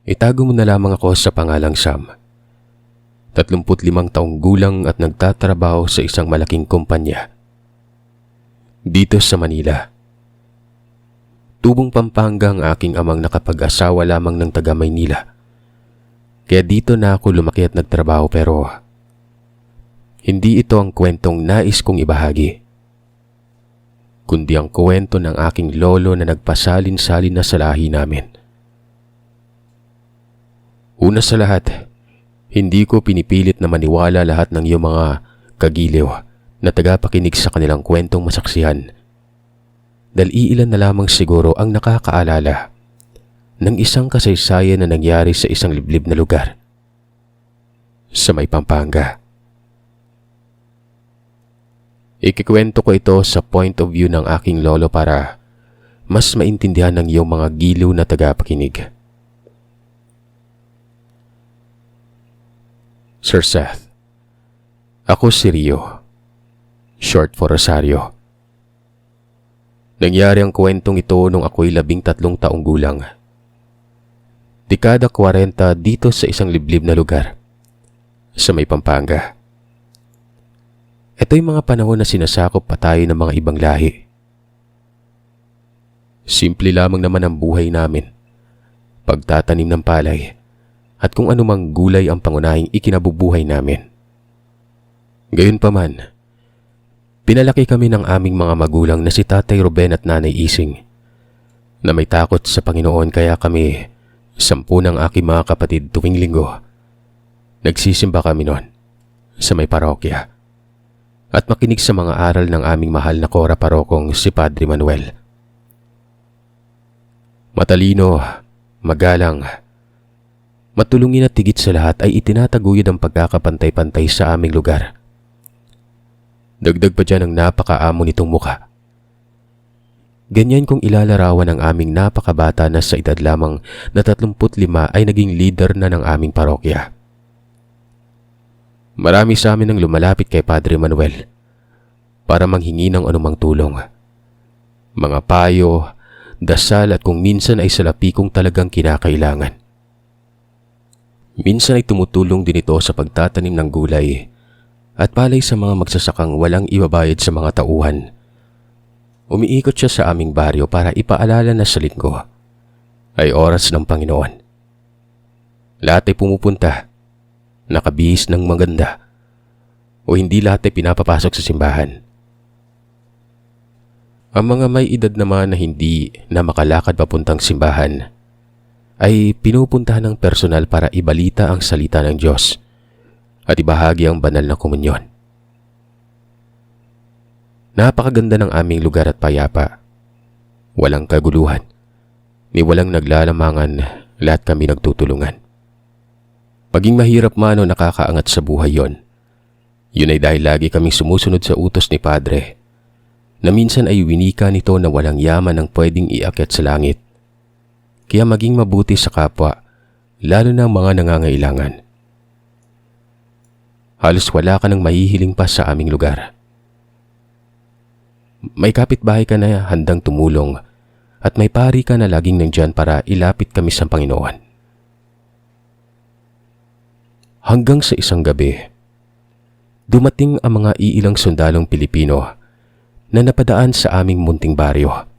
Itago mo na lamang ako sa pangalang Sam. 35 taong gulang at nagtatrabaho sa isang malaking kumpanya dito sa Manila. Tubong Pampanga ang aking amang nakapag-asawa lamang ng taga Maynila. Kaya dito na ako lumaki at nagtrabaho, pero hindi ito ang kwentong nais kong ibahagi, kundi ang kwento ng aking lolo na nagpasalin-salin na sa lahi namin. Una sa lahat, hindi ko pinipilit na maniwala lahat ng iyong mga kagiliw na tagapakinig sa kanilang kwentong masaksihan. Dahil iilan na lamang siguro ang nakakaalala ng isang kasaysayan na nangyari sa isang liblib na lugar sa may Pampanga. Ikikwento ko ito sa point of view ng aking lolo para mas maintindihan ng iyong mga giliw na tagapakinig. Sir Seth, ako si Rio, short for Rosario. Nangyari ang kwentong ito nung ako'y 13 taong gulang. Dekada 40 dito sa isang liblib na lugar sa may Pampanga. Ito'y mga panahon na sinasakop pa tayo ng mga ibang lahi. Simple lamang naman ang buhay namin, pagtatanim ng palay at kung anumang gulay ang pangunahing ikinabubuhay namin. Gayunpaman, pinalaki kami ng aming mga magulang na si Tatay Ruben at Nanay Ising na may takot sa Panginoon, kaya kami 10 ng aking mga kapatid tuwing linggo nagsisimba kami noon sa may parokya at makinig sa mga aral ng aming mahal na kora parokong si Padre Manuel. Matalino, magalang, matulungin at tigit sa lahat ay itinataguyod ang pagkakapantay-pantay sa aming lugar. Dagdag pa dyan ang napakaamo nitong mukha. Ganyan kung ilalarawan ang aming napakabata na sa edad lamang na 35 ay naging leader na ng aming parokya. Marami sa amin ang lumalapit kay Padre Manuel para manghingi ng anumang tulong. Mga payo, dasal at kung minsan ay salapi kung talagang kinakailangan. Minsan ay tumutulong din ito sa pagtatanim ng gulay at palay sa mga magsasakang walang ibabayad sa mga tauhan. Umiikot siya sa aming baryo para ipaalala na sa linggo ay oras ng Panginoon. Lahat ay pumupunta, nakabihis ng maganda, o hindi lahat ay pinapapasok sa simbahan. Ang mga may edad naman na hindi na makalakad papuntang simbahan ay pinupuntahan ng personal para ibalita ang salita ng Diyos at ibahagi ang banal na komunyon. Napakaganda ng aming lugar at payapa. Walang kaguluhan, ni walang naglalamangan, lahat kami nagtutulungan. Maging mahirap man o nakakaangat sa buhay yon, yun ay dahil lagi kaming sumusunod sa utos ni Padre, na minsan ay winika nito na walang yaman ang pwedeng iakyat sa langit. Kaya maging mabuti sa kapwa, lalo na ang mga nangangailangan. Halos wala ka nang mahihiling pa sa aming lugar. May kapitbahay ka na handang tumulong at may pari ka na laging nandyan para ilapit kami sa Panginoon. Hanggang sa isang gabi, dumating ang mga iilang sundalong Pilipino na napadaan sa aming munting baryo.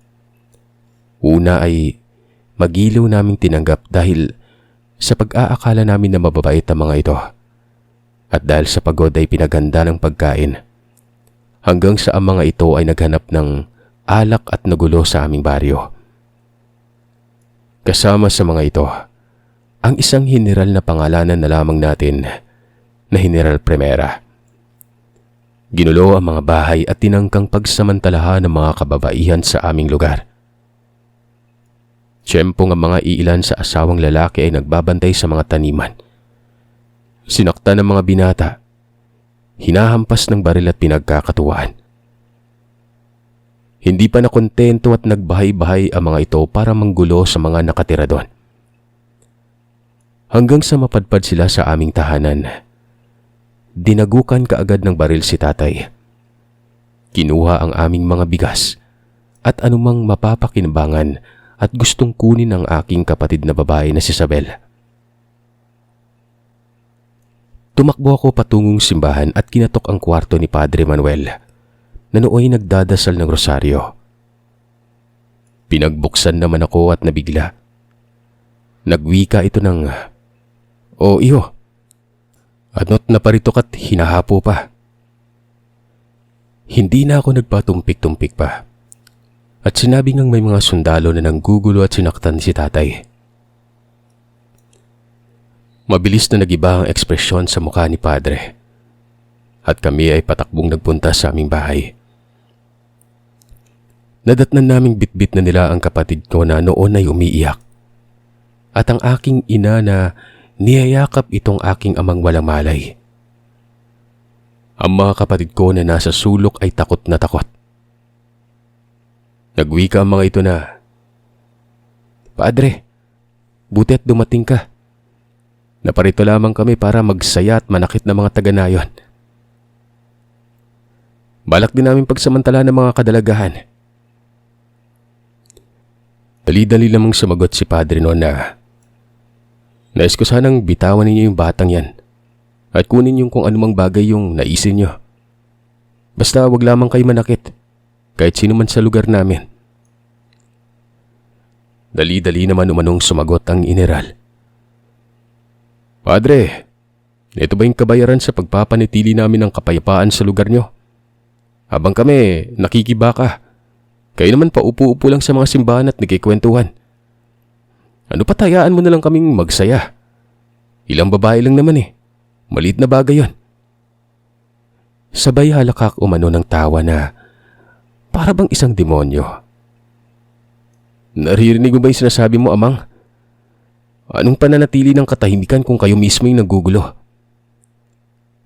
Una ay magiliw naming tinanggap dahil sa pag-aakala namin na mababait ang mga ito at dahil sa pagod ay pinaganda ng pagkain. Hanggang sa ang mga ito ay naghanap ng alak at nagulo sa aming baryo. Kasama sa mga ito, ang isang general na pangalanan na lamang natin na General Primera. Ginulo ang mga bahay at tinangkang pagsamantalahan ng mga kababaihan sa aming lugar. Tiyempong ang mga iilan sa asawang lalaki ay nagbabantay sa mga taniman. Sinaktan ng mga binata, hinahampas ng baril at pinagkakatuwaan. Hindi pa nakontento at nagbahay-bahay ang mga ito para manggulo sa mga nakatira doon. Hanggang sa mapadpad sila sa aming tahanan, dinagukan kaagad ng baril si Tatay. Kinuha ang aming mga bigas at anumang mapapakinabangan at gustong kunin ang aking kapatid na babae na si Isabel. Tumakbo ako patungong simbahan at kinatok ang kwarto ni Padre Manuel na nooy nagdadasal ng rosaryo. Pinagbuksan naman ako at nabigla. Nagwika ito ng, "O iyo, ano't naparitok at hinahapo pa?" Hindi na ako nagpatumpik-tumpik pa at sinabi ngang may mga sundalo na nanggugulo at sinaktan si tatay. Mabilis na nagiba ang ekspresyon sa mukha ni Padre at kami ay patakbong nagpunta sa aming bahay. Nadatnan naming bitbit na nila ang kapatid ko na noon ay umiiyak at ang aking ina na niyayakap itong aking amang walang malay. Ang mga kapatid ko na nasa sulok ay takot na takot. Nagwika ang mga ito na, "Padre, buti at dumating ka. Naparito lamang kami para magsaya at manakit na mga taga-nayon. Balak din namin pagsamantala ng mga kadalagahan." Dali-dali lamang sumagot si Padre noon na, "Nais ko sanang bitawan ninyo yung batang yan at kunin yung kung anumang bagay yung naisin nyo. Basta wag lamang kayo manakit, kahit sino man sa lugar namin." Dali-dali naman umanong sumagot ang general. "Padre, ito ba yung kabayaran sa pagpapanitili namin ng kapayapaan sa lugar nyo? Habang kami nakikibaka, kayo naman paupo-upo lang sa mga simbahan at nagkikwentuhan. Ano patayaan mo na lang kaming magsaya? Ilang babae lang naman eh. Maliit na bagay yon." Sabay halakak umano ng tawa na para bang isang demonyo. "Naririnig mo ba yung sinasabi mo, Amang? Anong pananatili ng katahimikan kung kayo mismo yung nagugulo?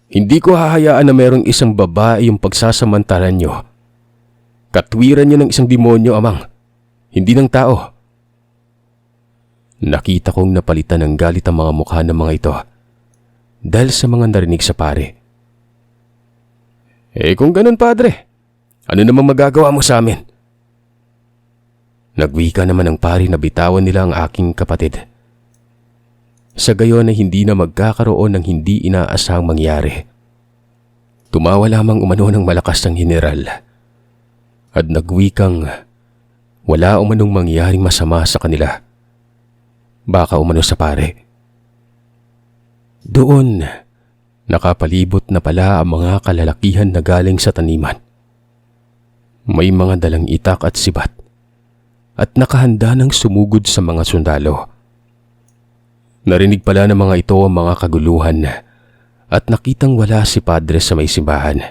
Hindi ko hahayaan na merong isang babae yung pagsasamantalan nyo. Katwiran nyo ng isang demonyo, Amang. Hindi ng tao." Nakita kong napalitan ng galit ang mga mukha ng mga ito dahil sa mga narinig sa pare. Kung ganun, Padre, ano namang magagawa mo sa amin?" Nagwika naman ang pare na bitawan nila ang aking kapatid. Sa gayon ay hindi na magkakaroon ng hindi inaasahang mangyari. Tumawa lamang umano ng malakas ang general at nagwikang wala umanong mangyaring masama sa kanila. Baka umano sa pare. Doon, nakapalibot na pala ang mga kalalakihan na galing sa taniman. May mga dalang itak at sibat at nakahanda ng sumugod sa mga sundalo. Narinig pala ng mga ito ang mga kaguluhan at nakitang wala si Padre sa may simbahan.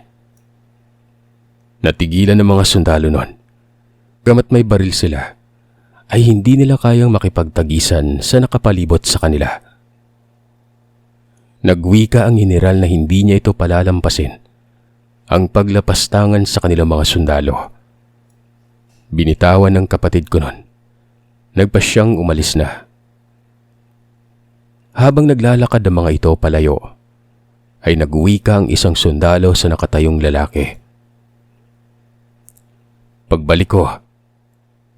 Natigilan ng mga sundalo nun. Gamat may baril sila, ay hindi nila kayang makipagtagisan sa nakapalibot sa kanila. Nagwika ang general na hindi niya ito palalampasin ang paglapastangan sa kanilang mga sundalo. Binitawan ng kapatid ko nun. Nagpasyang umalis na. Habang naglalakad ang mga ito palayo, ay nagwika ang isang sundalo sa nakatayong lalaki. "Pagbalik ko,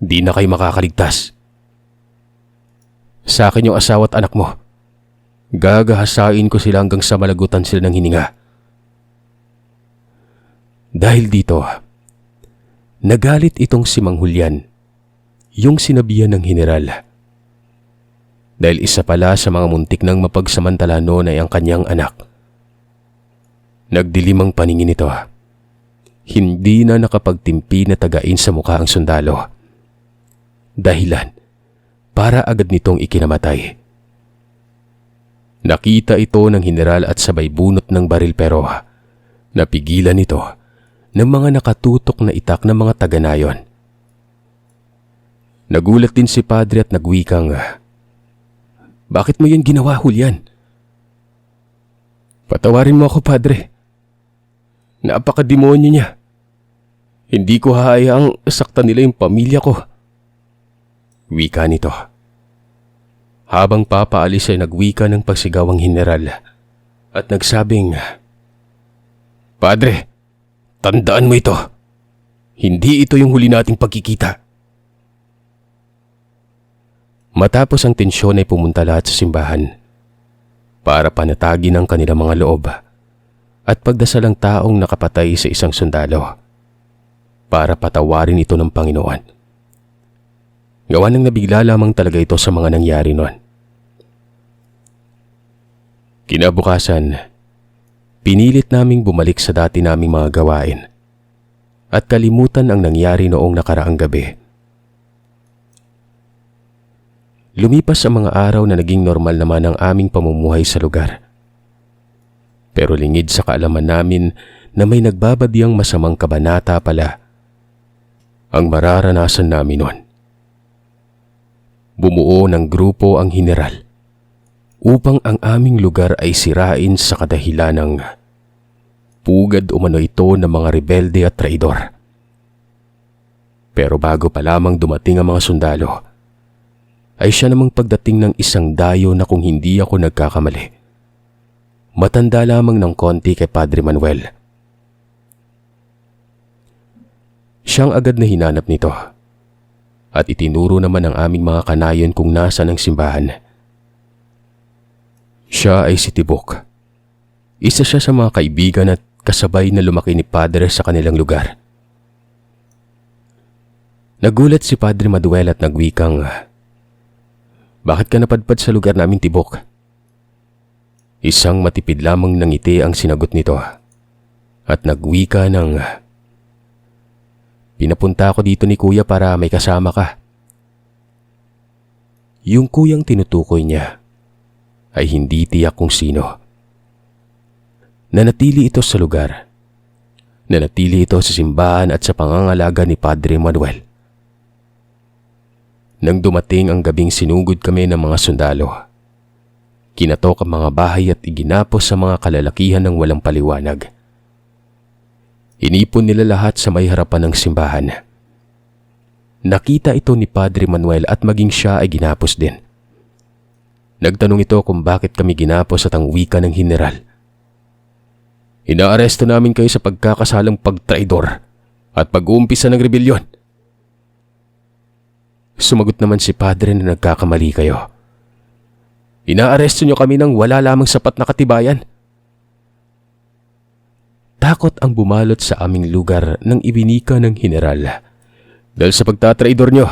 di na kayo makakaligtas. Sa akin yung asawa at anak mo. Gagahasain ko sila hanggang sa malagutan sila ng hininga." Dahil dito, nagalit itong si Mang Julian, yung sinabihan ng general. Dahil isa pala sa mga muntik ng mapagsamantala noon ay ang kanyang anak. Nagdilim ang paningin nito. Hindi na nakapagtimpi na tagain sa mukha ang sundalo. Dahilan para agad nitong ikinamatay. Nakita ito ng general at sabay bunot ng baril pero napigilan ito ng mga nakatutok na itak ng mga taga-nayon. Nagulat din si Padre at nagwikang, "Bakit mo yan ginawa, Julian?" "Patawarin mo ako, Padre. Napakademonyo niya. Hindi ko hahayaang saktan nila yung pamilya ko." Wika nito. Habang papaalis ay nagwika ng pagsigawang general at nagsabing, "Padre, tandaan mo ito. Hindi ito yung huli nating pagkikita." Matapos ang tensyon ay pumunta lahat sa simbahan. para panatagin ang kanilang mga loob at pagdasal ang taong nakapatay sa isang sundalo para patawarin ito ng Panginoon. Gawa ng nabigla lamang talaga ito sa mga nangyari noon. Kinabukasan, pinilit naming bumalik sa dati naming mga gawain at kalimutan ang nangyari noong nakaraang gabi. Lumipas ang mga araw na naging normal naman ang aming pamumuhay sa lugar. Pero lingid sa kaalaman namin na may nagbabadyang masamang kabanata pala ang mararanasan namin noon. Bumuo ng grupo ang Heneral upang ang aming lugar ay sirain sa kadahilan ng pugad umano ito ng mga rebelde at traidor. Pero bago pa lamang dumating ang mga sundalo, ay siya namang pagdating ng isang dayo na kung hindi ako nagkakamali, matanda lamang ng konti kay Padre Manuel. Siyang agad na hinanap nito at itinuro naman ang aming mga kanayon kung nasaan ang simbahan. Siya ay si Tibok. Isa siya sa mga kaibigan at kasabay na lumaki ni Padre sa kanilang lugar. Nagulat si Padre Manuel at nagwikang, "Bakit ka napadpad sa lugar namin, Tibok?" Isang matipid lamang ng ngiti ang sinagot nito at nagwika ng, "Pinapunta ako dito ni Kuya para may kasama ka." Yung kuyang tinutukoy niya ay hindi tiyak kung sino. Nanatili ito sa lugar. Nanatili ito sa simbahan at sa pangangalaga ni Padre Manuel. Nang dumating ang gabing sinugod kami ng mga sundalo, kinatok ang mga bahay at iginapos sa mga kalalakihan ng walang paliwanag. Inipon nila lahat sa may harapan ng simbahan. Nakita ito ni Padre Manuel at maging siya ay ginapos din. Nagtanong ito kung bakit kami ginapos at ang wika ng Heneral, "Inaaresto namin kayo sa pagkakasalang pagtraidor at pag-uumpisa ng rebelyon." Sumagot naman si Padre na nagkakamali kayo. "Inaaresto niyo kami nang wala lamang sapat na katibayan." Takot ang bumalot sa aming lugar nang ibinika ng Heneral. "Dahil sa pagtatraidor niyo,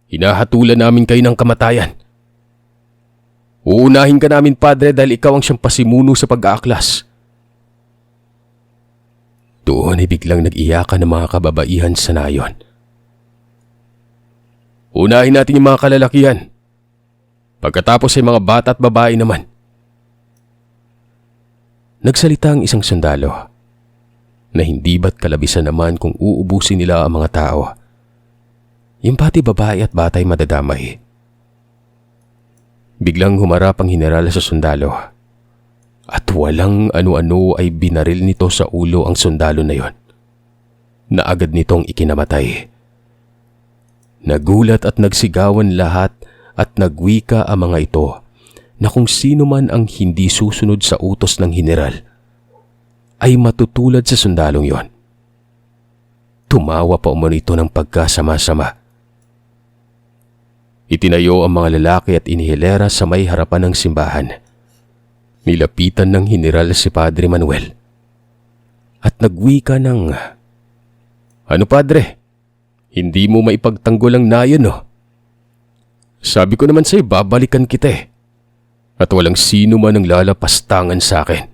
hinahatulan namin kayo ng kamatayan. Uunahin ka namin, Padre, dahil ikaw ang siyang pasimuno sa pag-aaklas." Doon ay biglang nag-iyakan ng mga kababaihan sa nayon. "Unahin natin yung mga kalalakihan. Pagkatapos ay mga bata at babae naman." Nagsalita ang isang sundalo na hindi ba't kalabisan naman kung uubusin nila ang mga tao. Yung pati babae at batay madadamay. Biglang humarap ang Heneral sa sundalo at walang ano-ano ay binaril nito sa ulo ang sundalo na yon, na agad nitong ikinamatay. Nagulat at nagsigawan lahat at nagwika ang mga ito na kung sino man ang hindi susunod sa utos ng Heneral ay matutulad sa sundalong yon. Tumawa pa umano ito ng pagkasama-sama. Itinayo ang mga lalaki at inihilera sa may harapan ng simbahan. Nilapitan ng Heneral si Padre Manuel at nagwika ng, "Ano, Padre? Hindi mo maipagtanggol ang nayon, no? Sabi ko naman sa'yo, babalikan kita eh. At walang sino man ang lalapastangan sa akin."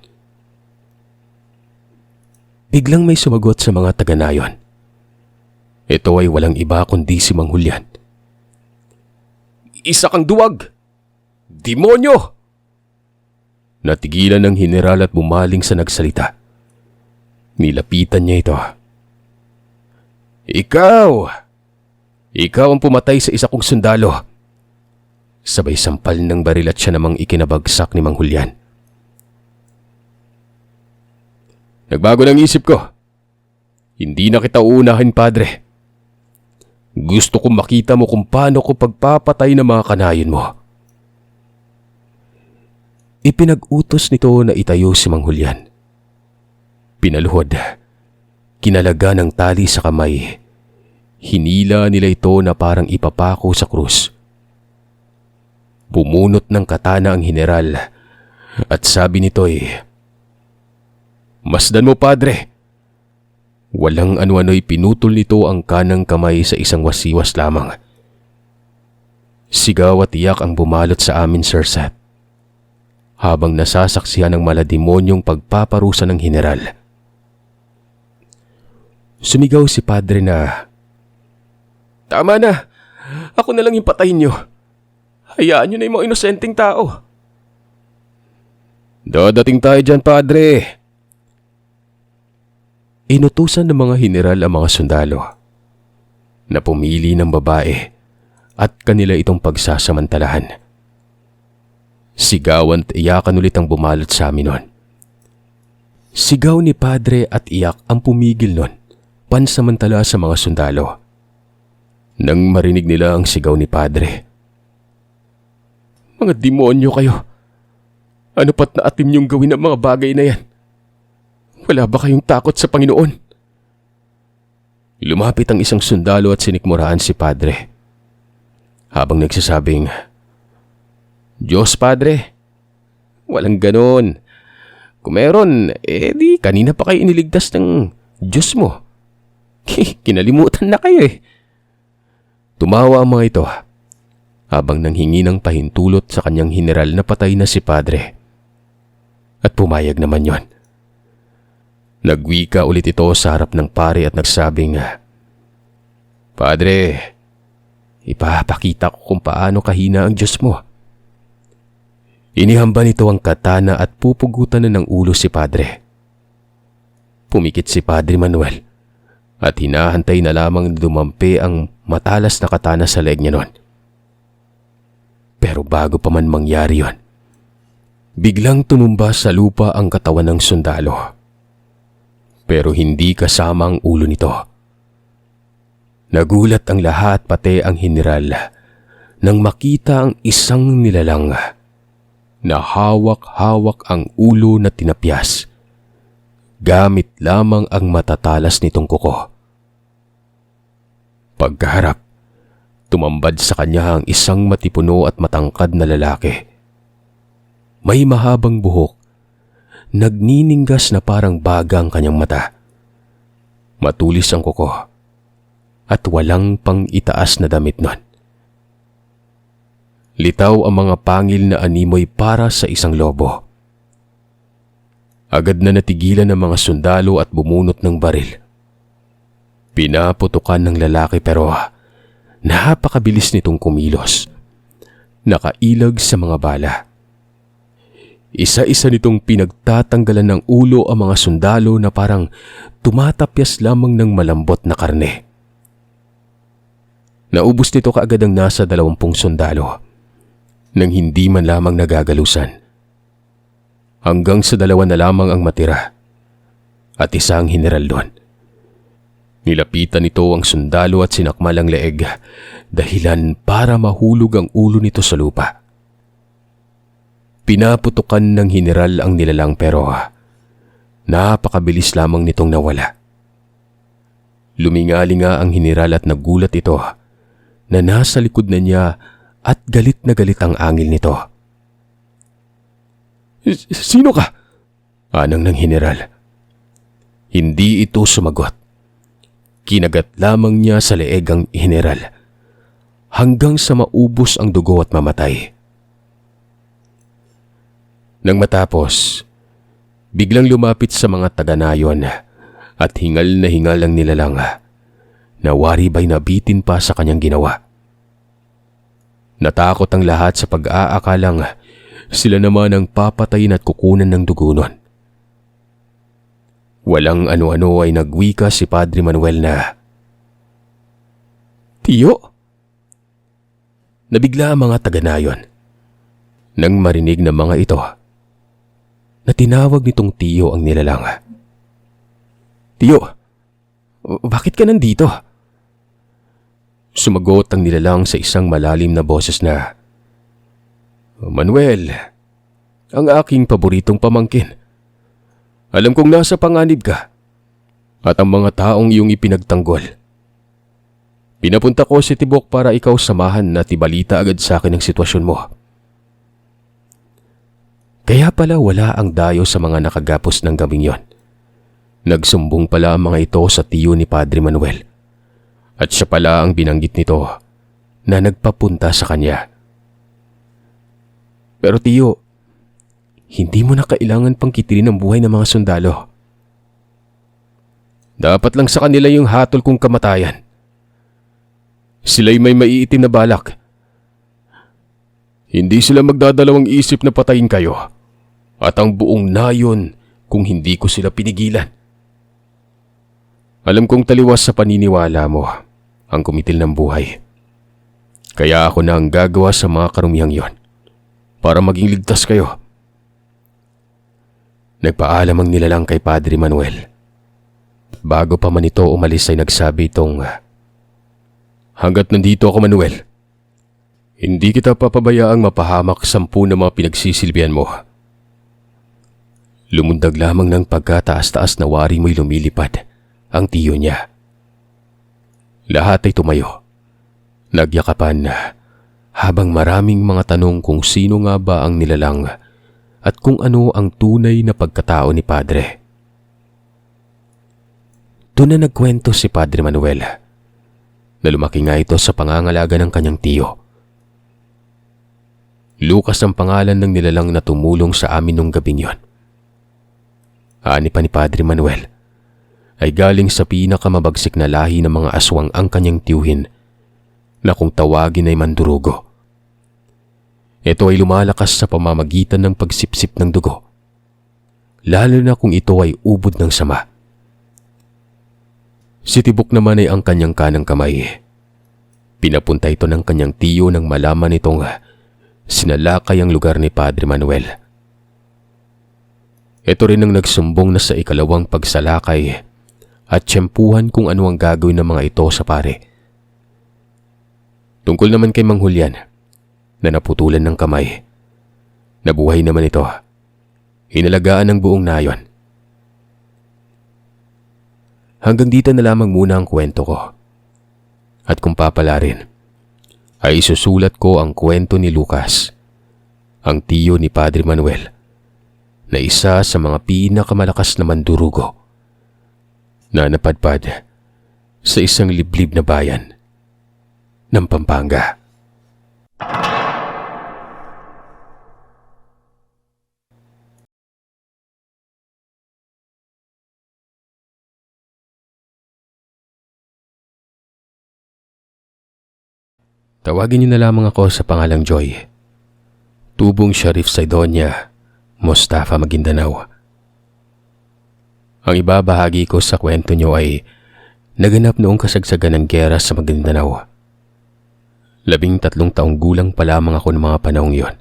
Biglang may sumagot sa mga taga-nayon. Ito ay walang iba kundi si Mang Julian. "Isa kang duwag! Demonyo!" Natigilan ng Heneral at bumaling sa nagsalita. Nilapitan niya ito. Ikaw ang pumatay sa isa kong sundalo." Sabay sampal ng baril at siya namang ikinabagsak ni Mang Julian. "Nagbago ng isip ko. Hindi na kita uunahin, Padre. Gusto kong makita mo kung paano ko pagpapatay ng mga kanayon mo." Ipinag-utos nito na itayo si Mang Julian. Pinaluhod, kinalaga ng tali sa kamay. Hinila nila ito na parang ipapako sa krus. Bumunot ng katana ang Heneral At sabi nito'y, "Masdan mo, padre." Walang ano-ano'y pinutol nito ang kanang kamay sa isang wasiwas lamang. Sigaw at iyak ang bumalot sa amin, Sir Seth, habang nasasaksihan ng malademonyong pagpaparusa ng general. Sumigaw si padre na, "Tama na! Ako na lang yung patayin nyo. Hayaan nyo na yung mga inosenteng tao." "Dadating tayo dyan, padre." Inutusan ng mga general ang mga sundalo na pumili ng babae at kanila itong pagsasamantalahan. Sigawan at iyakan ulit ang bumalot sa amin nun. Sigaw ni padre at iyak ang pumigil nun pansamantala sa mga sundalo. Nang marinig nila ang sigaw ni padre, "Mga demonyo kayo! Ano pat na atim niyong gawin ang mga bagay na yan? Wala ba kayong takot sa Panginoon?" Lumapit ang isang sundalo at sinikmuraan si padre, habang nagsasabing, "Diyos, padre, walang ganon. Kung meron, di kanina pa kayo iniligtas ng Diyos mo. Kinalimutan na kayo eh." Tumawa ang mga ito habang nanghingi ng pahintulot sa kanyang general na patay na si padre. At pumayag naman yon. Nagwika ulit ito sa harap ng pare at nagsabing, "Padre, ipapakita ko kung paano kahina ang Diyos mo." Inihamba nito ang katana at pupugutan na ng ulo si padre. Pumikit si Padre Manuel at hinahantay na lamang dumampi ang matalas na katana sa leeg niya noon. Pero bago pa man mangyari yon, biglang tumumba sa lupa ang katawan ng sundalo. Pero hindi kasama ang ulo nito. Nagulat ang lahat, pati ang general, nang makita ang isang nilalang na hawak-hawak ang ulo na tinapyas, gamit lamang ang matatalas nitong kuko. Pagkaharap, tumambad sa kanya ang isang matipuno at matangkad na lalaki. May mahabang buhok, nagnininggas na parang baga ang kanyang mata. Matulis ang kuko at walang pang itaas na damit nun. Litaw ang mga pangil na animoy para sa isang lobo. Agad na natigilan ng mga sundalo at bumunot ng baril. Pinaputukan ng lalaki pero napakabilis nitong kumilos. Nakailag sa mga bala. Isa-isa nitong pinagtatanggalan ng ulo ang mga sundalo na parang tumatapyas lamang ng malambot na karne. Naubos nito kaagad ang nasa 20 sundalo nang hindi man lamang nagagalusan. Hanggang sa 2 na lamang ang matira at isang general doon. Nilapitan nito ang sundalo at sinakmal ang leeg, dahilan para mahulog ang ulo nito sa lupa. Pinaputukan ng general ang nilalang pero napakabilis lamang nitong nawala. Lumingalinga ang general at nagulat ito na nasa likod na niya at galit na galit ang angil nito. "Sino ka?" anang ng general. Hindi ito sumagot. Kinagat lamang niya sa leeg ang general hanggang sa maubos ang dugo at mamatay. Nang matapos, biglang lumapit sa mga taga-nayon at hingal na hingal ang nilalang na wari ba'y nabitin pa sa kanyang ginawa. Natakot ang lahat sa pag-aakalang sila naman ang papatayin at kukunan ng dugo nun. Walang ano-ano ay nagwika si Padre Manuel na, "Tiyo?" Nabigla ang mga taga-nayon nang marinig ng mga ito na tinawag nitong Tiyo ang nilalang. "Tiyo, bakit ka nandito?" Sumagot ang nilalang sa isang malalim na boses na, "Manuel, ang aking paboritong pamangkin. Alam kong nasa panganib ka at ang mga taong iyong ipinagtanggol. Pinapunta ko si Tibok para ikaw samahan at ibalita agad sa akin ang sitwasyon mo." Kaya pala wala ang dayo sa mga nakagapos ng gabing yon. Nagsumbong pala ang mga ito sa tiyo ni Padre Manuel. At siya pala ang binanggit nito na nagpapunta sa kanya. Pero tiyo, hindi mo na kailangan pang kitilin ang buhay ng mga sundalo. Dapat lang sa kanila yung hatol kong kamatayan. Sila'y may maiitim na balak. Hindi sila magdadalawang isip na patayin kayo at ang buong nayon kung hindi ko sila pinigilan. Alam kong taliwas sa paniniwala mo ang kumitil ng buhay. Kaya ako na ang gagawa sa mga karumihang yon para maging ligtas kayo. Nagpaalam ang nilalang kay Padre Manuel. Bago pa man ito umalis ay nagsabi itong, "Hanggat nandito ako, Manuel, hindi kita papabayaang mapahamak 10 ng mga pinagsisilbihan mo." Lumundag lamang ng pagkataas-taas na wari mo'y lumilipad ang tiyo niya. Lahat ay tumayo. Nagyakapan na habang maraming mga tanong kung sino nga ba ang nilalang at kung ano ang tunay na pagkatao ni Padre. Doon na nagkwento si Padre Manuel na lumaki nga ito sa pangangalaga ng kanyang tiyo. Lucas ang pangalan ng nilalang na tumulong sa amin nung gabing yon. Ani pa ni Padre Manuel ay galing sa pinakamabagsik na lahi ng mga aswang ang kanyang tiyuhin na kung tawagin ay mandurugo. Ito ay lumalakas sa pamamagitan ng pagsipsip ng dugo, lalo na kung ito ay ubod ng sama. Si Tibok naman ay ang kanyang kanang kamay. Pinapunta ito ng kanyang tiyo nang malaman nitong sinalakay ang lugar ni Padre Manuel. Ito rin ang nagsumbong na sa ikalawang pagsalakay at tiyempuhan kung ano ang gagawin ng mga ito sa pare. Tungkol naman kay Mang Julian na naputulan ng kamay, nabuhay naman ito. Inalagaan ng buong nayon. Hanggang dito na lamang muna ang kwento ko. At kung papalarin, ay isusulat ko ang kwento ni Lucas, ang tiyo ni Padre Manuel, na isa sa mga pinakamalakas na mandurugo na napadpad sa isang liblib na bayan ng Pampanga. Tawagin niyo na lamang ako sa pangalang Joy. Tubong Sharif Saidonia, Mostafa, Maguindanao. Ang ibabahagi ko sa kwento niyo ay naganap noong kasagsagan ng giyera sa Maguindanao. 13 taong gulang pa lamang ako ng mga panahong yon.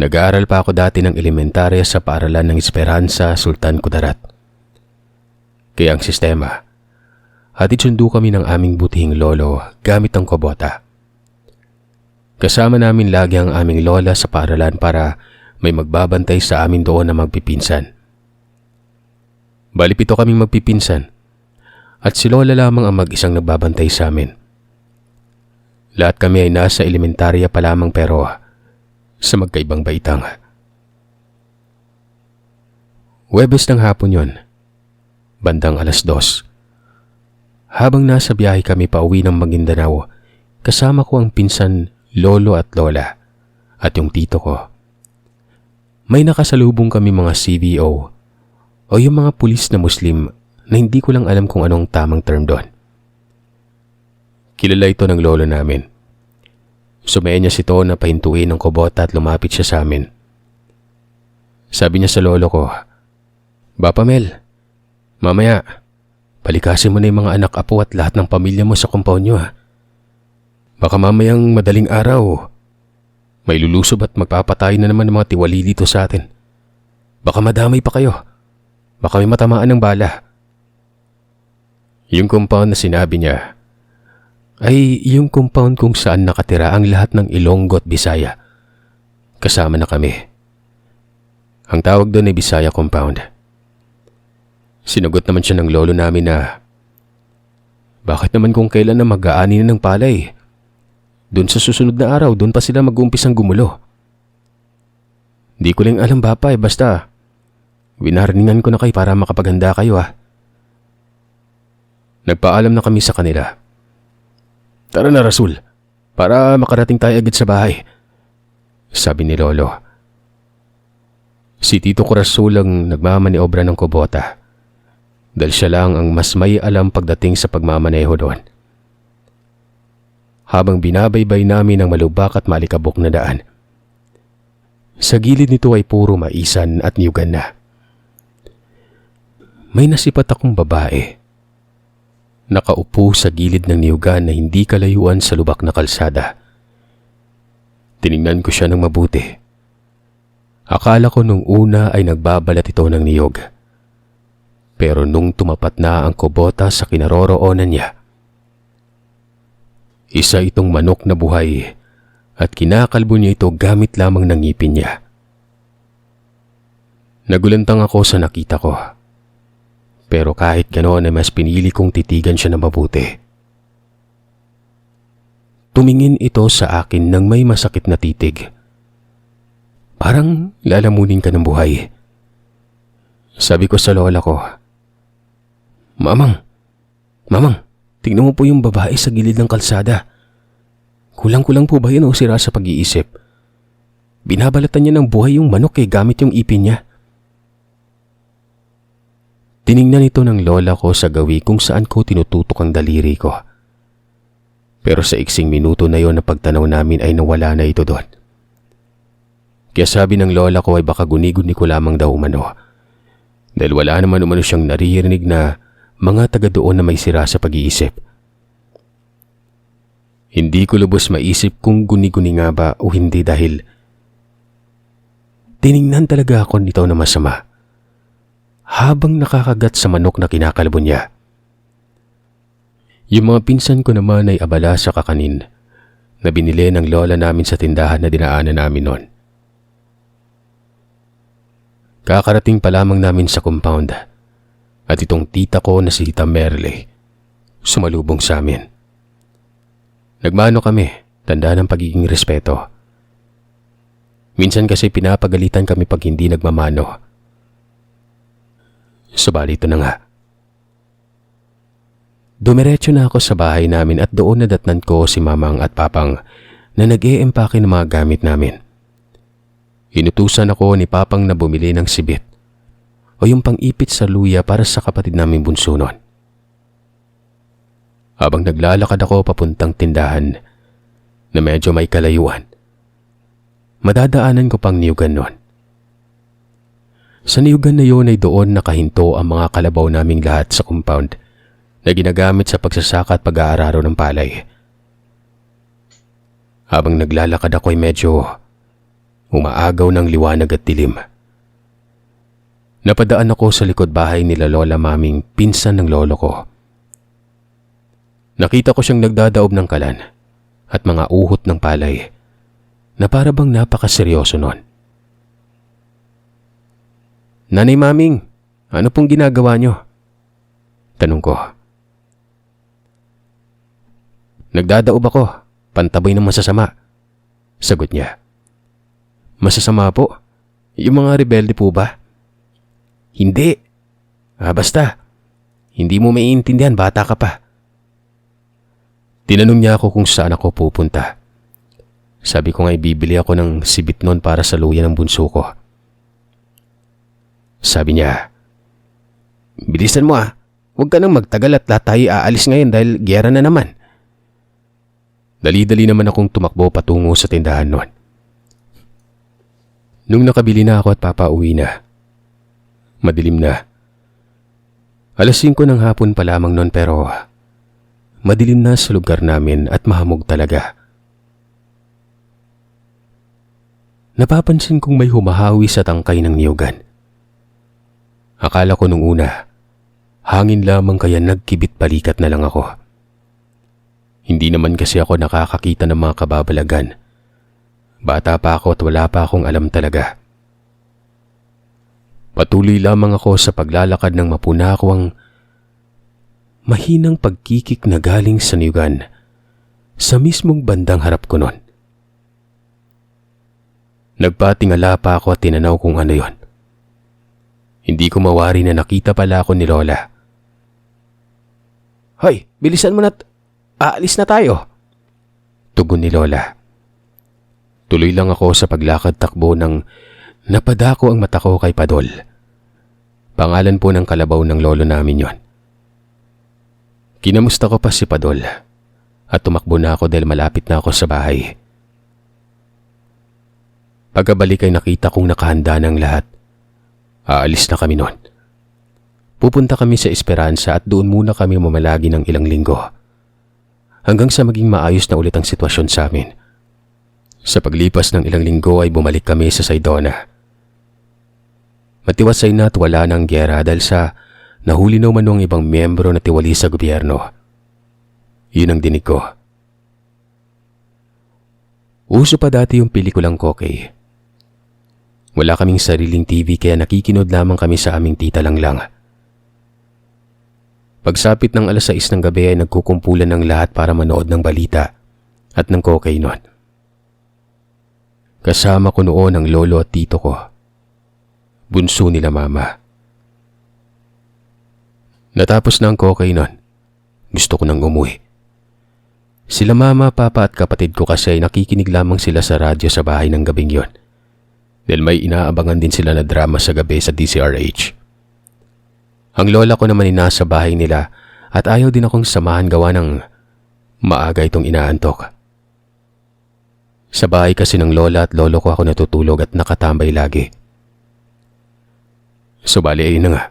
Nag-aaral pa ako dati ng elementarya sa paaralan ng Esperanza, Sultan Kudarat. Kaya ang sistema, hatid sundo kami ng aming butihing lolo gamit ang kubota. Kasama namin lagi ang aming lola sa paaralan para may magbabantay sa amin doon na magpipinsan. Bali 7 kaming magpipinsan at si lola lamang ang mag-isang nagbabantay sa amin. Lahat kami ay nasa elementarya pa lamang pero sa magkaibang baitang. Huwebes ng hapon yon, bandang 2:00. Habang nasa biyahe kami pauwi ng Maguindanao, kasama ko ang pinsan, lolo at lola, at yung tito ko. May nakasalubong kami mga CBO o yung mga pulis na Muslim na hindi ko lang alam kung anong tamang term doon. Kilala ito ng lolo namin. Sumenyas ito na pahintuin ng kubota at lumapit siya sa amin. Sabi niya sa lolo ko, "Bapa Mel, mamaya, palikasin mo na yung mga anak, apo at lahat ng pamilya mo sa compound nyo ha. Baka mamayang madaling araw, may lulusob at magpapatay na naman ng mga tiwali dito sa atin. Baka madamay pa kayo. Baka may matamaan ng bala." Yung compound na sinabi niya ay yung compound kung saan nakatira ang lahat ng Ilonggo at Bisaya. Kasama na kami. Ang tawag doon ay Bisaya Compound. Sinagot naman siya ng lolo namin na, "Bakit naman kung kailan na mag-aani na ng palay? Doon sa susunod na araw, doon pa sila mag-uumpisang gumulo." Di ko lang alam bapa basta winarningan ko na kayo para makapaghanda kayo Nagpaalam na kami sa kanila. Tara na Rasul, para makarating tayo agad sa bahay, sabi ni Lolo. Si Tito ko Rasul ang nagmamaniobra ng kubota dahil siya lang ang mas may alam pagdating sa pagmamaneho doon. Habang binabaybay namin ang malubak at malikabok na daan, sa gilid nito ay puro maisan at niyugan na. May nasipat akong babae. Nakaupo sa gilid ng niyugan na hindi kalayuan sa lubak na kalsada. Tiningnan ko siya ng mabuti. Akala ko nung una ay nagbabalat ito ng niyog. Pero nung tumapat na ang kubota sa kinaroroonan niya, isa itong manok na buhay at kinakalbo niya ito gamit lamang ng ngipin niya. Nagulantang ako sa nakita ko. Pero kahit ganoon ay mas pinili kong titigan siya na mabuti. Tumingin ito sa akin ng may masakit na titig. Parang lalamunin ka ng buhay. Sabi ko sa lola ko, Mamang, tignan mo po yung babae sa gilid ng kalsada. Kulang-kulang po ba yun o sira sa pag-iisip? Binabalatan niya ng buhay yung manok gamit yung ipin niya. Tiningnan ito ng lola ko sa gawi kung saan ko tinututok ang daliri ko. Pero sa iksing minuto na yon na pagtanaw namin ay nawala na ito doon. Kaya sabi ng lola ko ay baka guni-guni ko lamang daw umano. Dahil wala naman umano siyang naririnig na mga taga doon na may sira sa pag-iisip. Hindi ko lubos maisip kung guni-guni nga ba o hindi dahil tiningnan talaga ako nito na masama. Habang nakakagat sa manok na kinakalbo niya. Yung mga pinsan ko naman ay abala sa kakanin na binili ng lola namin sa tindahan na dinaanan namin noon. Kakarating pa lamang namin sa compound at itong tita ko na si Tita Merle sumalubong sa amin. Nagmano kami, tanda ng pagiging respeto. Minsan kasi pinapagalitan kami pag hindi nagmamano. Subalit ito na nga. Dumiretso na ako sa bahay namin at doon nadatnan ko si mamang at papang na nag-e-empake ng mga gamit namin. Inutusan ako ni papang na bumili ng sibit o yung pang-ipit sa luya para sa kapatid naming bunso noon. Habang naglalakad ako papuntang tindahan na medyo may kalayuan, madadaanan ko pang niyugan noon. Sa niyugan na yun ay doon nakahinto ang mga kalabaw naming lahat sa compound na ginagamit sa pagsasaka at pag-aararo ng palay. Habang naglalakad ako ay medyo umaagaw ng liwanag at dilim. Napadaan ako sa likod bahay nila Lola Maming, pinsan ng lolo ko. Nakita ko siyang nagdadaob ng kalan at mga uhot ng palay na para bang napakaseryoso noon. Nanay Maming, ano pong ginagawa niyo? Tanong ko. Nagdadaob ako, pantaboy ng masasama. Sagot niya. Masasama po? Yung mga rebelde po ba? Hindi. Basta. Hindi mo maiintindihan, bata ka pa. Tinanong niya ako kung saan ako pupunta. Sabi ko nga bibili ako ng sibit noon para sa luya ng bunso ko. Sabi niya, bilisan mo huwag ka nang magtagal at lahat tayo aalis ngayon dahil giyera na naman. Dali-dali naman akong tumakbo patungo sa tindahan noon. Nung nakabili na ako at papauwi na, madilim na. 5:00 ng hapon pa lamang noon pero madilim na sa lugar namin at mahamog talaga. Napapansin kong may humahawi sa tangkay ng niyugan. Akala ko nung una, hangin lamang kaya nagkibit balikat na lang ako. Hindi naman kasi ako nakakakita ng mga kababalagan. Bata pa ako at wala pa akong alam talaga. Patuloy lamang ako sa paglalakad ng mapuna ko ang mahinang pagkikik na galing sa niyugan sa mismong bandang harap ko noon. Nagpatingala pa ako at tinanaw kung ano yon. Hindi ko mawari na nakita pala ako ni Lola. "Hoy, bilisan mo na't aalis na tayo," tugon ni Lola. Tuloy lang ako sa paglakad takbo nang napadako ang mata ko kay Padol. Pangalan po ng kalabaw ng lolo namin yon. Kinamusta ko pa si Padol at tumakbo na ako dahil malapit na ako sa bahay. Pagkabalik ay nakita kong nakahanda ng lahat. Aalis na kami noon. Pupunta kami sa Esperanza at doon muna kami mamalagi ng ilang linggo. Hanggang sa maging maayos na ulit ang sitwasyon sa amin. Sa paglipas ng ilang linggo ay bumalik kami sa Saydona. Matiwasay na at wala ng gyera dahil sa nahuli na umanong ibang miyembro na tiwali sa gobyerno. Yun ang dinig ko. Uso pa dati yung pelikulang Kokey. Wala kaming sariling TV kaya nakikinod lamang kami sa aming tita lang. Pagsapit ng 6:00 ng gabi ay nagkukumpulan ng lahat para manood ng balita at ng Kokey noon. Kasama ko noon ang lolo at tito ko. Bunso nila mama. Natapos na ang Kokey noon. Gusto ko nang umuwi. Sila mama, papa at kapatid ko kasi ay nakikinig lamang sila sa radyo sa bahay ng gabing yon. Dahil may inaabangan din sila na drama sa gabi sa DCRH. Ang lola ko naman ay nasa bahay nila at ayaw din akong samahan gawa ng maaga itong inaantok. Sa bahay kasi ng lola at lolo ko ako natutulog at nakatambay lagi. So bali ay na nga.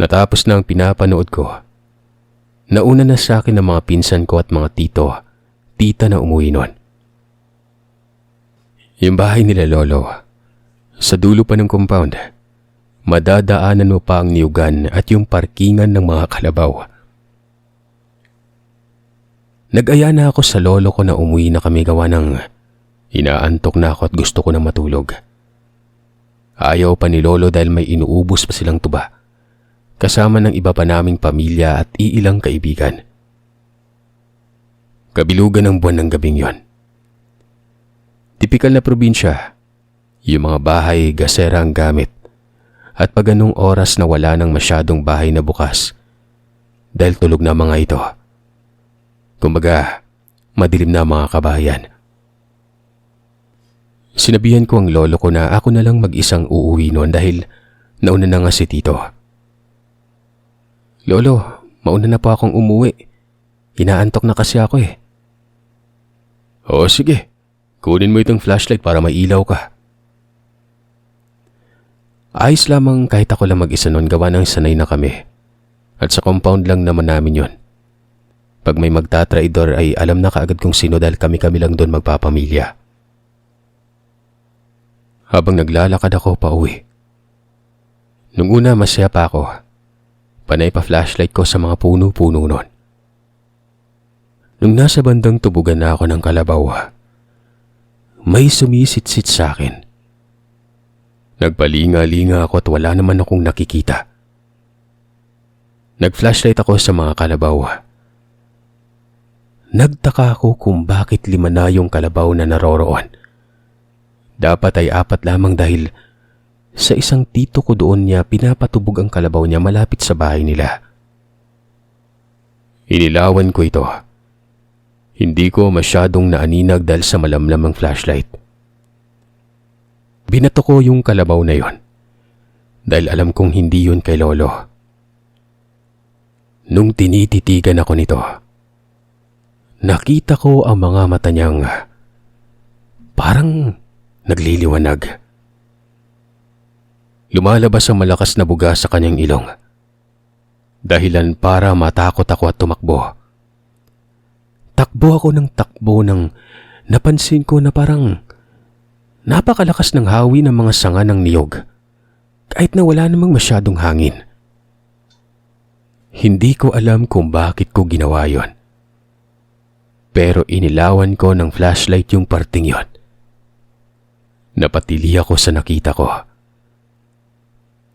Natapos na ang pinapanood ko. Nauna na sa akin ng mga pinsan ko at mga tita na umuwi noon. Yung bahay nila lolo, sa dulo pa ng compound, madadaanan mo pa ang niyugan at yung parkingan ng mga kalabaw. Nag-aya na ako sa lolo ko na umuwi na kami gawa ng inaantok na ako at gusto ko na matulog. Ayaw pa ni lolo dahil may inuubos pa silang tuba, kasama ng iba pa naming pamilya at iilang kaibigan. Kabilugan ng buwan ng gabing yon. Tipikal na probinsya, yung mga bahay gasera ang gamit at pag anong oras na wala nang masyadong bahay na bukas dahil tulog na mga ito. Kumbaga, madilim na mga kabahayan. Sinabihan ko ang lolo ko na ako na lang mag-isang uuwi noon dahil nauna na nga si tito. "Lolo, mauna na po akong umuwi. Inaantok na kasi ako eh." "O sige. Kunin mo itong flashlight para mailaw ka." Ayos lamang kahit ako lang mag-isa noon gawa ng sanay na kami. At sa compound lang naman namin yon. Pag may magtatraidor ay alam na kaagad kung sino dahil kami-kami lang doon magpapamilya. Habang naglalakad ako pa uwi. Nung una masaya pa ako. Panay pa flashlight ko sa mga puno-puno noon. Nung nasa bandang tubugan na ako ng kalabaw, may sumisit-sit sa akin. Nagpalinga-linga ako at wala naman akong nakikita. Nag-flashlight ako sa mga kalabaw. Nagtaka ako kung bakit 5 na yung kalabaw na naroroon. Dapat ay 4 lamang dahil sa isang tito ko doon niya pinapatubog ang kalabaw niya malapit sa bahay nila. Inilawan ko ito. Hindi ko masyadong naaninag dahil sa malamlam ang flashlight. Binato ko yung kalabaw na yon dahil alam kong hindi yun kay lolo. Nung tinititigan ako nito, nakita ko ang mga mata niyang parang nagliliwanag. Lumalabas ang malakas na buga sa kanyang ilong. Dahilan para matakot ako at tumakbo. Takbo ako ng takbo nang napansin ko na parang napakalakas ng hawi ng mga sanga ng niyog kahit na wala namang masyadong hangin. Hindi ko alam kung bakit ko ginawa yon. Pero inilawan ko ng flashlight yung parting yon. Napatili ako sa nakita ko.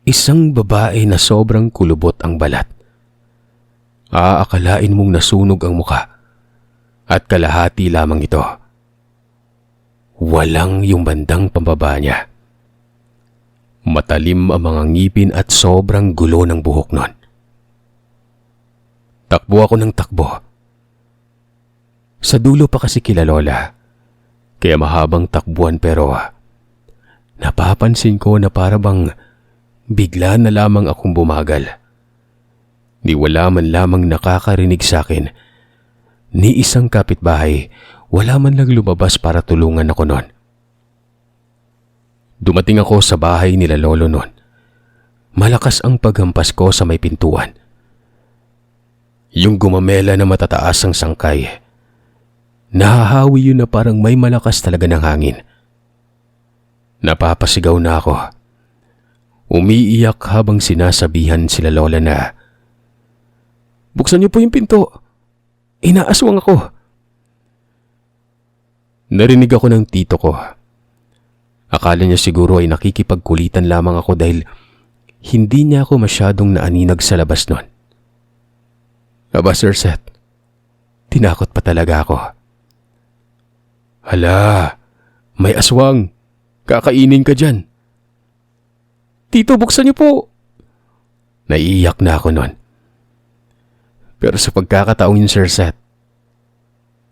Isang babae na sobrang kulubot ang balat. Aakalain mong nasunog ang muka. At kalahati lamang ito. Walang yung bandang pambaba niya. Matalim ang mga ngipin at sobrang gulo ng buhok nun. Takbo ako ng takbo. Sa dulo pa kasi kila Lola, kaya mahabang takbuhan pero napapansin ko na para bang bigla na lamang akong bumagal. Di wala man lamang nakakarinig sa akin, ni isang kapitbahay, wala man lang lumabas para tulungan ako nun. Dumating ako sa bahay nila Lolo nun. Malakas ang paghampas ko sa may pintuan. Yung gumamela na matataas ang sangkay. Nahahawi yun na parang may malakas talaga ng hangin. Napapasigaw na ako. Umiiyak habang sinasabihan sila Lola na, "Buksan niyo po yung pinto. Inaaswang ako." Narinig ako ng tito ko. Akala niya siguro ay nakikipagkulitan lamang ako dahil hindi niya ako masyadong naaninag sa labas nun. Aba, Sir Seth, tinakot pa talaga ako. "Hala, may aswang. Kakainin ka dyan." "Tito, buksan niyo po." Naiiyak na ako nun. Pero sa pagkakataong yun, Sir Seth,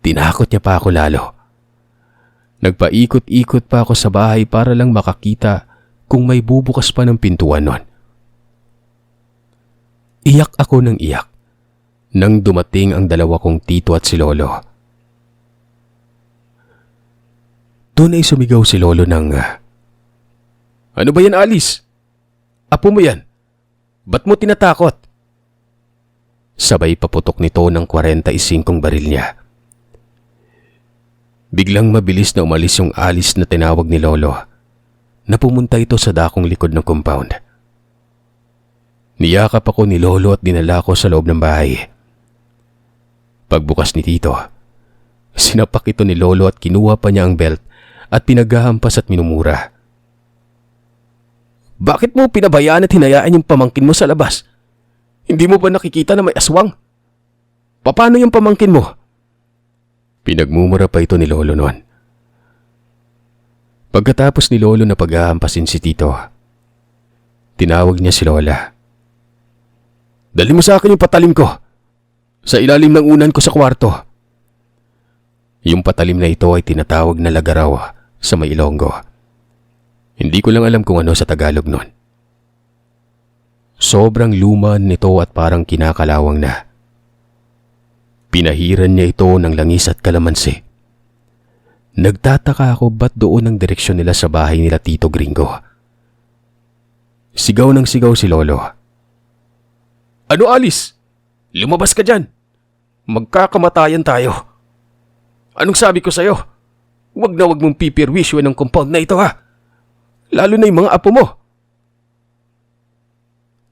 tinakot niya pa ako lalo. Nagpaikot-ikot pa ako sa bahay para lang makakita kung may bubukas pa ng pintuan nun. Iyak ako ng iyak nang dumating ang dalawa kong tito at si Lolo. Doon ay sumigaw si Lolo ng, "Ano ba yan, Alice? Apo mo yan? Ba't mo tinatakot?" Sabay paputok nito ng 45 baril niya. Biglang mabilis na umalis yung Alice na tinawag ni Lolo na pumunta ito sa dakong likod ng compound. Niyakap ako ni Lolo at dinala ko sa loob ng bahay. Pagbukas ni Tito, sinapak ito ni Lolo at kinuha pa niya ang belt at pinaghahampas at minumura. "Bakit mo pinabayaan at hinayaan yung pamangkin mo sa labas? Hindi mo ba nakikita na may aswang? Paano yung pamangkin mo?" Pinagmumura pa ito ni Lolo noon. Pagkatapos ni Lolo na paghahampasin si Tito, tinawag niya si Lola. "Dali mo sa akin yung patalim ko. Sa ilalim ng unan ko sa kwarto." Yung patalim na ito ay tinatawag na lagaraw sa may Ilonggo. Hindi ko lang alam kung ano sa Tagalog noon. Sobrang luma nito at parang kinakalawang na. Pinahiran niya ito ng langis at kalamansi. Nagtataka ako ba't doon ang direksyon nila sa bahay nila Tito Gringo. Sigaw ng sigaw si Lolo. "Ano, Alice? Lumabas ka dyan. Magkakamatayan tayo. Anong sabi ko sa'yo? Huwag na huwag mong pipirwisyo ng compound na ito, ha? Lalo na yung mga apo mo."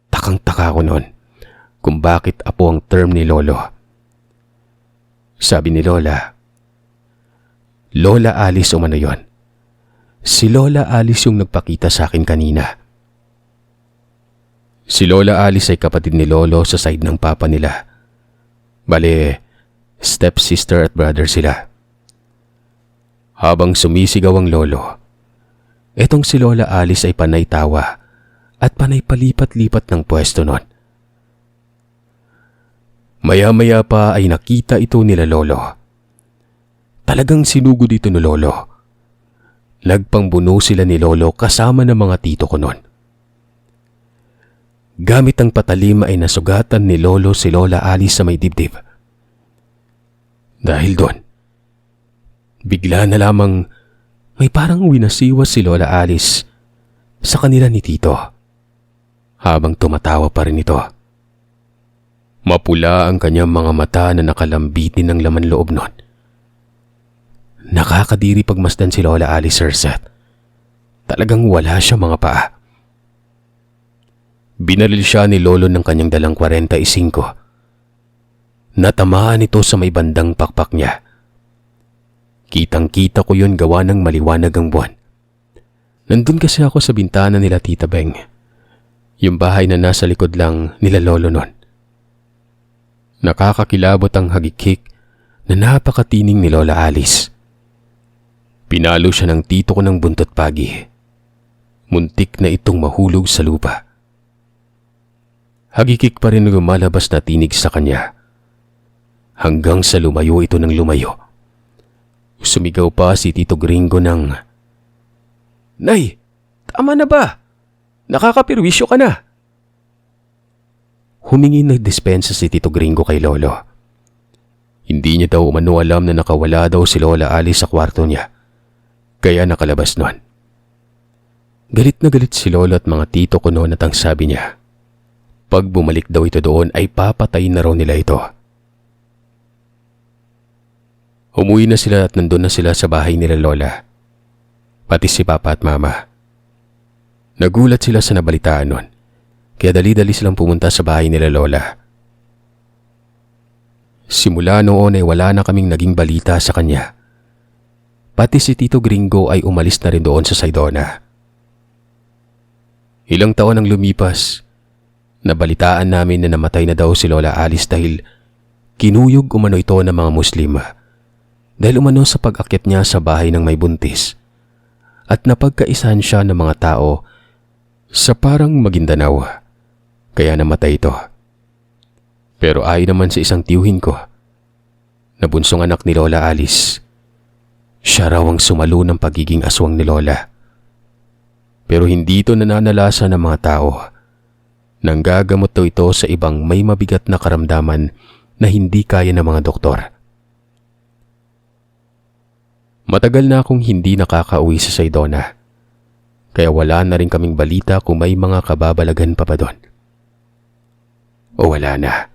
Takang-taka ko noon kung bakit apo ang term ni Lolo. Sabi ni Lola, "Lola Alice umano yon. Si Lola Alice yung nagpakita sa akin kanina." Si Lola Alice ay kapatid ni Lolo sa side ng papa nila. Bale, stepsister at brother sila. Habang sumisigaw ang Lolo, etong si Lola Alice ay panay tawa at panay palipat-lipat ng pwesto nun. Maya-maya pa ay nakita ito nila Lolo. Talagang sinugod ito ni Lolo. Nagpangbuno sila ni Lolo kasama ng mga tito ko nun. Gamit ang patalim ay nasugatan ni Lolo si Lola Alice sa may dibdib. Dahil doon, bigla na lamang may parang winasiwas si Lola Alice sa kanila ni Tito. Habang tumatawa pa rin ito. Mapula ang kanyang mga mata na nakalambitin ng laman loob nun. Nakakadiri pagmasdan si Lola Alice, Sir Seth. Talagang wala siya mga paa. Binaril siya ni Lolo ng kanyang dalang 45. Natamaan ito sa may bandang pakpak niya. Kitang-kita ko yun gawa ng maliwanag ang buwan. Nandun kasi ako sa bintana nila Tita Beng. Yung bahay na nasa likod lang nila Lolo nun. Nakakakilabot ang hagikik na napakatining ni Lola Alice. Pinalo siya ng tito ko ng buntot pagi. Muntik na itong mahulog sa lupa. Hagikik pa rin lumalabas na tinig sa kanya. Hanggang sa lumayo ito ng lumayo. Sumigaw pa si Tito Gringo ng, "Nay, tama na ba? Nakakapirwisyo ka na." Humingi ng dispensa si Tito Gringo kay Lolo. Hindi niya daw umano alam na nakawala daw si Lola Alice sa kwarto niya. Kaya nakalabas nun. Galit na galit si Lolo at mga tito ko noon at ang sabi niya, pag bumalik daw ito doon ay papatayin na raw nila ito. Umuwi na sila at nandun na sila sa bahay nila Lola. Pati si Papa at Mama. Nagulat sila sa nabalitaan nun, kaya dali-dali silang pumunta sa bahay nila Lola. Simula noon ay wala na kaming naging balita sa kanya. Pati si Tito Gringo ay umalis na rin doon sa Saydona. Ilang taon ang lumipas, nabalitaan namin na namatay na daw si Lola Alice dahil kinuyog umano ito ng mga Muslim. Dahil umano sa pag-akyat niya sa bahay ng may buntis at napagkaisahan siya ng mga tao sa parang Maguindanao, kaya namatay ito. Pero ayon naman sa isang tiyuhin ko, na bunsong anak ni Lola Alice, siya raw ang sumalo ng pagiging aswang ni Lola. Pero hindi ito nananalasa ng mga tao. Nanggagamot daw ito sa ibang may mabigat na karamdaman na hindi kaya ng mga doktor. Matagal na akong hindi nakakauwi sa Saydona, kaya wala na rin kaming balita kung may mga kababalagan pa ba doon. O wala na.